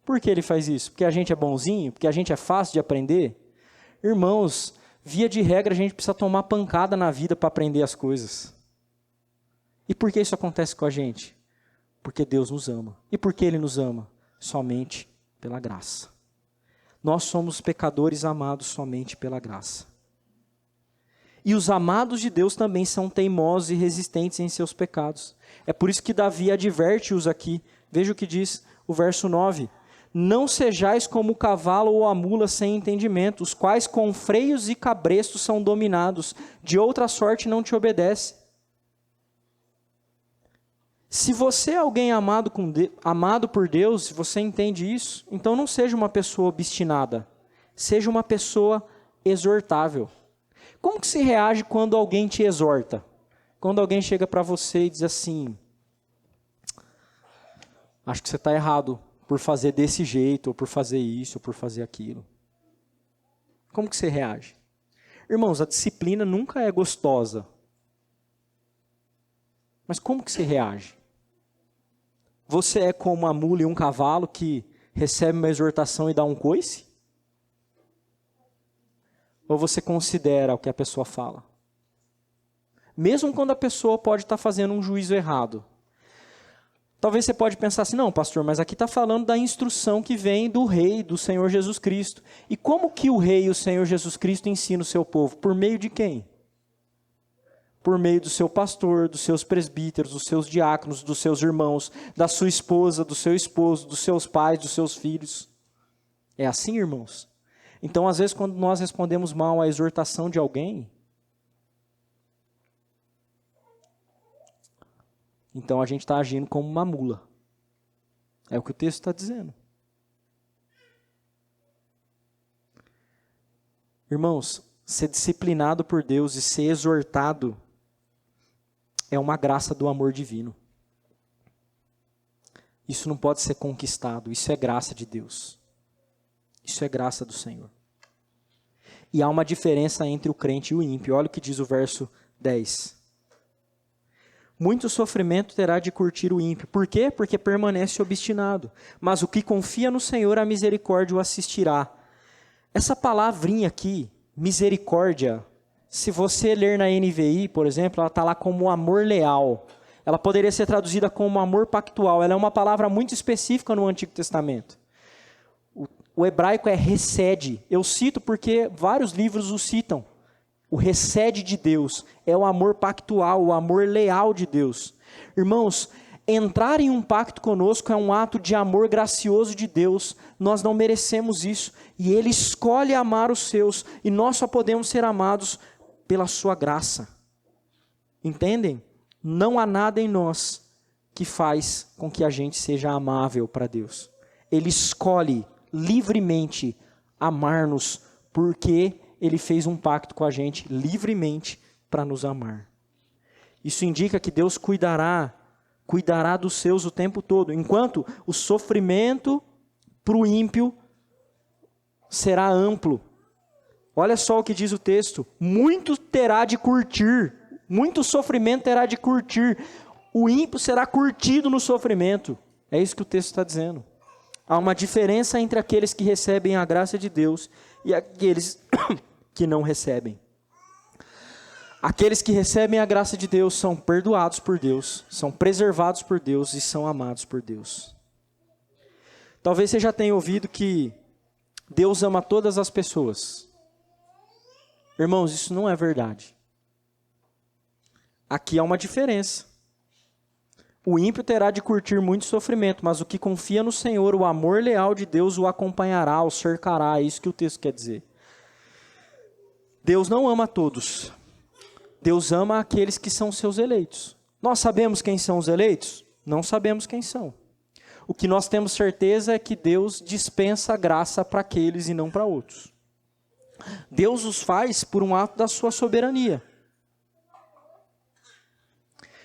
A: Por que ele faz isso? Porque a gente é bonzinho? Porque a gente é fácil de aprender? Irmãos, via de regra a gente precisa tomar pancada na vida para aprender as coisas. E por que isso acontece com a gente? Porque Deus nos ama. E por que Ele nos ama? Somente pela graça. Nós somos pecadores amados somente pela graça. E os amados de Deus também são teimosos e resistentes em seus pecados. É por isso que Davi adverte-os aqui. Veja o que diz o verso 9. Não sejais como o cavalo ou a mula sem entendimento, os quais com freios e cabrestos são dominados, de outra sorte não te obedece. Se você é alguém amado por Deus, se você entende isso, então não seja uma pessoa obstinada, seja uma pessoa exortável. Como que se reage quando alguém te exorta? Quando alguém chega para você e diz assim, acho que você está errado por fazer desse jeito, ou por fazer isso, ou por fazer aquilo. Como que você reage? Irmãos, a disciplina nunca é gostosa. Mas como que você reage? Você é como uma mula e um cavalo que recebe uma exortação e dá um coice? Ou você considera o que a pessoa fala? Mesmo quando a pessoa pode estar fazendo um juízo errado. Talvez você pode pensar assim, não, pastor, mas aqui está falando da instrução que vem do rei, do Senhor Jesus Cristo. E como que o rei e o Senhor Jesus Cristo ensina o seu povo? Por meio de quem? Por meio do seu pastor, dos seus presbíteros, dos seus diáconos, dos seus irmãos, da sua esposa, do seu esposo, dos seus pais, dos seus filhos. É assim, irmãos? Então, às vezes, quando nós respondemos mal à exortação de alguém, então a gente está agindo como uma mula. É o que o texto está dizendo. Irmãos, ser disciplinado por Deus e ser exortado é uma graça do amor divino. Isso não pode ser conquistado, isso é graça de Deus. Isso é graça do Senhor. E há uma diferença entre o crente e o ímpio. Olha o que diz o verso 10. Muito sofrimento terá de curtir o ímpio. Por quê? Porque permanece obstinado. Mas o que confia no Senhor, a misericórdia o assistirá. Essa palavrinha aqui, misericórdia, se você ler na NVI, por exemplo, ela está lá como amor leal. Ela poderia ser traduzida como amor pactual. Ela é uma palavra muito específica no Antigo Testamento. O hebraico é hesed. Eu cito porque vários livros o citam. O hesed de Deus é o amor pactual, o amor leal de Deus. Irmãos, entrar em um pacto conosco é um ato de amor gracioso de Deus. Nós não merecemos isso. E Ele escolhe amar os seus. E nós só podemos ser amados pela sua graça. Entendem? Não há nada em nós que faz com que a gente seja amável para Deus. Ele escolhe livremente amar-nos porque Ele fez um pacto com a gente livremente para nos amar. Isso indica que Deus cuidará dos seus o tempo todo, enquanto o sofrimento para o ímpio será amplo. Olha só o que diz o texto: muito terá de curtir, muito sofrimento terá de curtir, o ímpio será curtido no sofrimento. É isso que o texto está dizendo. Há uma diferença entre aqueles que recebem a graça de Deus e aqueles que não recebem. Aqueles que recebem a graça de Deus são perdoados por Deus, são preservados por Deus e são amados por Deus. Talvez você já tenha ouvido que Deus ama todas as pessoas. Irmãos, isso não é verdade. Aqui há uma diferença. O ímpio terá de curtir muito sofrimento, mas o que confia no Senhor, o amor leal de Deus o acompanhará, o cercará. É isso que o texto quer dizer. Deus não ama a todos. Deus ama aqueles que são seus eleitos. Nós sabemos quem são os eleitos? Não sabemos quem são. O que nós temos certeza é que Deus dispensa graça para aqueles e não para outros. Deus os faz por um ato da sua soberania.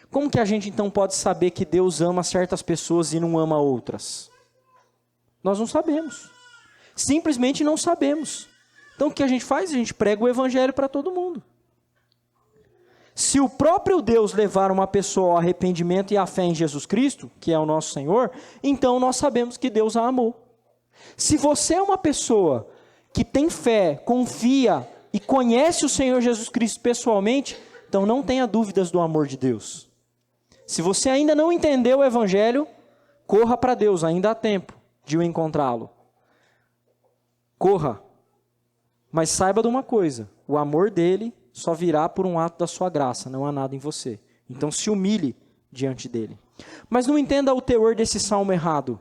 A: Como que a gente então pode saber que Deus ama certas pessoas e não ama outras? Nós não sabemos. Simplesmente não sabemos. Então o que a gente faz? A gente prega o evangelho para todo mundo. Se o próprio Deus levar uma pessoa ao arrependimento e à fé em Jesus Cristo, que é o nosso Senhor, então nós sabemos que Deus a amou. Se você é uma pessoa que tem fé, confia e conhece o Senhor Jesus Cristo pessoalmente, então não tenha dúvidas do amor de Deus. Se você ainda não entendeu o evangelho, corra para Deus, ainda há tempo de o encontrá-lo. Corra. Mas saiba de uma coisa, o amor dele só virá por um ato da sua graça, não há nada em você. Então se humilhe diante dele. Mas não entenda o teor desse salmo errado.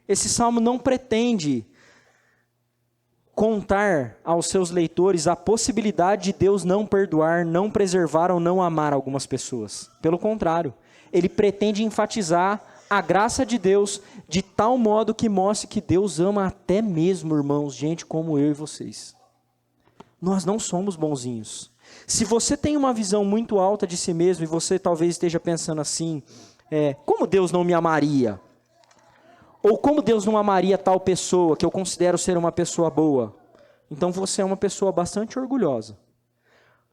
A: Esse salmo não pretende contar aos seus leitores a possibilidade de Deus não perdoar, não preservar ou não amar algumas pessoas. Pelo contrário, ele pretende enfatizar a graça de Deus de tal modo que mostre que Deus ama até mesmo, irmãos, gente como eu e vocês. Nós não somos bonzinhos. Se você tem uma visão muito alta de si mesmo e você talvez esteja pensando assim, como Deus não me amaria? Ou como Deus não amaria tal pessoa que eu considero ser uma pessoa boa? Então você é uma pessoa bastante orgulhosa.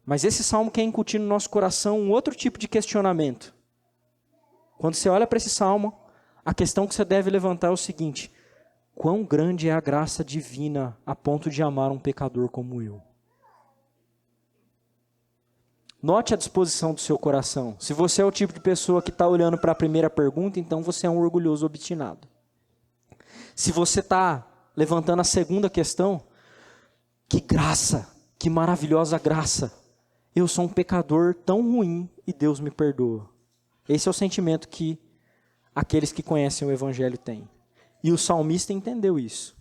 A: Mas esse salmo quer incutir no nosso coração um outro tipo de questionamento. Quando você olha para esse salmo, a questão que você deve levantar é o seguinte: quão grande é a graça divina a ponto de amar um pecador como eu? Note a disposição do seu coração. Se você é o tipo de pessoa que está olhando para a primeira pergunta, então você é um orgulhoso obstinado. Se você está levantando a segunda questão, que graça, que maravilhosa graça. Eu sou um pecador tão ruim e Deus me perdoa. Esse é o sentimento que aqueles que conhecem o evangelho têm. E o salmista entendeu isso.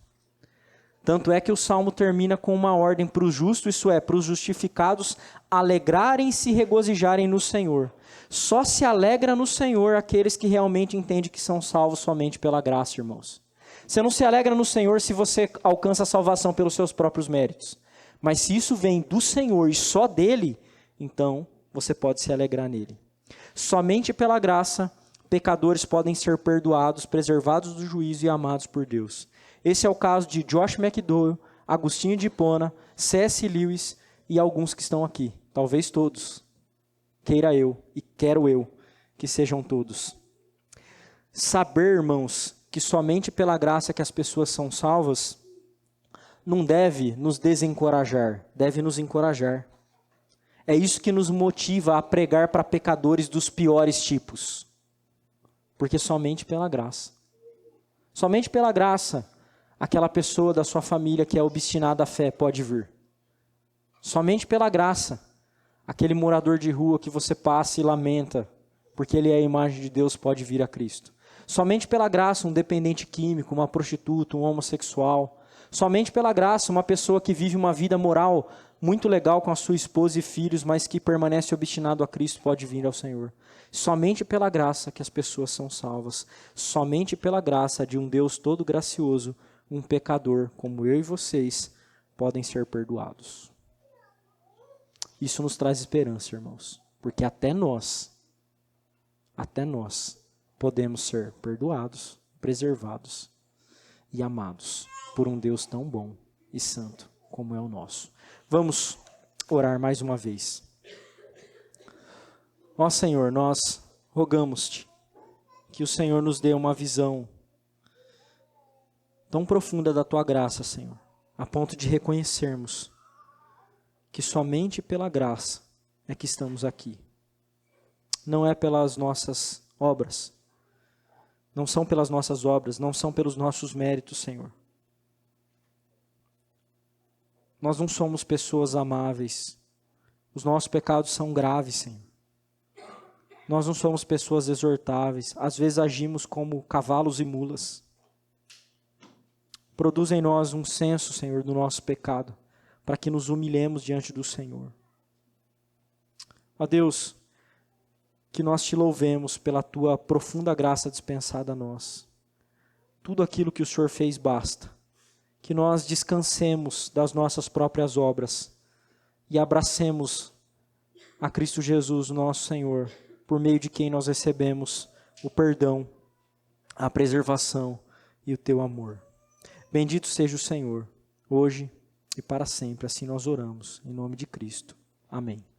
A: Tanto é que o salmo termina com uma ordem para os justos, isso é, para os justificados, alegrarem-se e regozijarem no Senhor. Só se alegra no Senhor aqueles que realmente entendem que são salvos somente pela graça, irmãos. Você não se alegra no Senhor se você alcança a salvação pelos seus próprios méritos. Mas se isso vem do Senhor e só dele, então você pode se alegrar nele. Somente pela graça, pecadores podem ser perdoados, preservados do juízo e amados por Deus. Esse é o caso de Josh McDowell, Agostinho de Hipona, C.S. Lewis e alguns que estão aqui. Talvez todos. Queira eu e quero eu que sejam todos. Saber, irmãos, que somente pela graça que as pessoas são salvas, não deve nos desencorajar, deve nos encorajar. É isso que nos motiva a pregar para pecadores dos piores tipos. Porque somente pela graça. Somente pela graça, aquela pessoa da sua família que é obstinada à fé pode vir. Somente pela graça, aquele morador de rua que você passa e lamenta, porque ele é a imagem de Deus, pode vir a Cristo. Somente pela graça, um dependente químico, uma prostituta, um homossexual. Somente pela graça, uma pessoa que vive uma vida moral muito legal com a sua esposa e filhos, mas que permanece obstinado a Cristo, pode vir ao Senhor. Somente pela graça que as pessoas são salvas. Somente pela graça de um Deus todo gracioso, um pecador como eu e vocês podem ser perdoados. Isso nos traz esperança, irmãos, porque até nós podemos ser perdoados, preservados e amados por um Deus tão bom e santo como é o nosso. Vamos orar mais uma vez. Ó Senhor, nós rogamos-te que o Senhor nos dê uma visão tão profunda da tua graça, Senhor, a ponto de reconhecermos que somente pela graça é que estamos aqui. Não é pelas nossas obras, não são pelas nossas obras, não são pelos nossos méritos, Senhor. Nós não somos pessoas amáveis, os nossos pecados são graves, Senhor. Nós não somos pessoas exortáveis, às vezes agimos como cavalos e mulas. Produz em nós um senso, Senhor, do nosso pecado, para que nos humilhemos diante do Senhor. Ó Deus, que nós te louvemos pela tua profunda graça dispensada a nós. Tudo aquilo que o Senhor fez basta. Que nós descansemos das nossas próprias obras e abracemos a Cristo Jesus, nosso Senhor, por meio de quem nós recebemos o perdão, a preservação e o teu amor. Bendito seja o Senhor, hoje e para sempre. Assim nós oramos, em nome de Cristo. Amém.